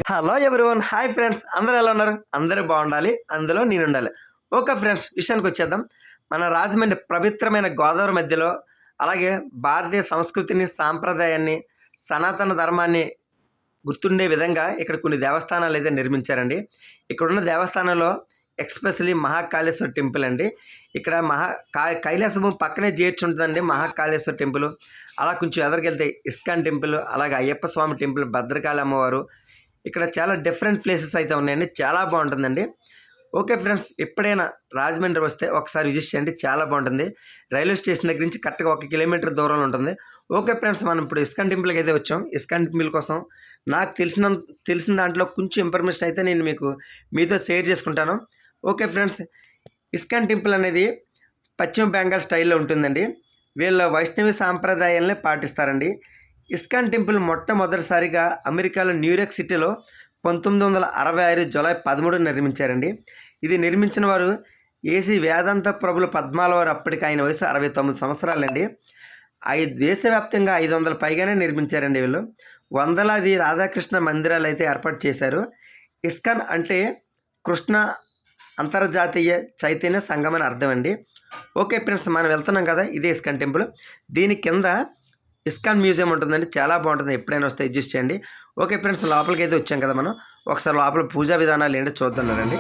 Hello everyone, hi friends, అందరూ ఎలా ఉన్నారు? అందరూ బాగుండాలి, అందులో నేను ఉండాలి. ఓకే ఫ్రెండ్స్, విషయానికి వచ్చేద్దాం. మన రాజమండ్రి పవిత్రమైన గోదావరి మధ్యలో, అలాగే భారతీయ సంస్కృతిని, సాంప్రదాయాన్ని, సనాతన ధర్మాన్ని గుర్తుండే విధంగా ఇక్కడ కొన్ని దేవస్థానాలు అయితే నిర్మించారండి. ఇక్కడున్న దేవస్థానంలో ఎక్స్పెషలీ మహాకాళేశ్వర టెంపుల్ అండి. ఇక్కడ కైలాసము పక్కనే చేర్చి ఉంటుందండి మహాకాళేశ్వర టెంపుల్. అలా కొంచెం ఎదరికెళ్తే ఇస్కాన్ టెంపుల్, అలాగే అయ్యప్ప స్వామి టెంపుల్, భద్రకాళి అమ్మవారు, ఇక్కడ చాలా డిఫరెంట్ ప్లేసెస్ అయితే ఉన్నాయండి. చాలా బాగుంటుందండి. ఓకే ఫ్రెండ్స్, ఎప్పుడైనా రాజమండ్రి వస్తే ఒకసారి విజిట్ చేయండి, చాలా బాగుంటుంది. రైల్వే స్టేషన్ దగ్గర నుంచి కరెక్ట్గా 1 కిలోమీటర్ దూరంలో ఉంటుంది. ఓకే ఫ్రెండ్స్, మనం ఇప్పుడు ఇస్కాన్ టెంపుల్కి అయితే వచ్చాం. ఇస్కాన్ టెంపుల్ కోసం నాకు తెలిసిన దాంట్లో కొంచెం ఇన్ఫర్మేషన్ అయితే నేను మీతో షేర్ చేసుకుంటాను. ఓకే ఫ్రెండ్స్, ఇస్కాన్ టెంపుల్ అనేది పశ్చిమ బెంగాల్ స్టైల్లో ఉంటుందండి. వీళ్ళ వైష్ణవి సాంప్రదాయాలనే పాటిస్తారండి. ఇస్కాన్ టెంపుల్ మొట్టమొదటిసారిగా అమెరికాలో న్యూయార్క్ సిటీలో 1966 జూలై 13 నిర్మించారండి. ఇది నిర్మించిన వారు ఏసీ వేదాంత ప్రభుల పద్మాల వారు. అప్పటికి ఆయన వయసు 69 సంవత్సరాలండి. దేశవ్యాప్తంగా 500 పైగానే నిర్మించారండి వీళ్ళు. వందలాది రాధాకృష్ణ మందిరాలు అయితే ఏర్పాటు చేశారు. ఇస్కాన్ అంటే కృష్ణ అంతర్జాతీయ చైతన్య సంఘం అని అర్థం అండి. ఓకే ఫ్రెండ్స్, మనం వెళ్తున్నాం కదా, ఇదే ఇస్కాన్ టెంపుల్. దీని కింద ఇస్కాన్ మ్యూజియం ఉంటుందండి, చాలా బాగుంటుంది. ఎప్పుడైనా వస్తే అడ్జస్ట్ చేయండి. ఓకే ఫ్రెండ్స్, లోపలికి అయితే వచ్చాం కదా మనం. ఒకసారి లోపల పూజా విధానాలు ఏంటో చూద్దాం రండి.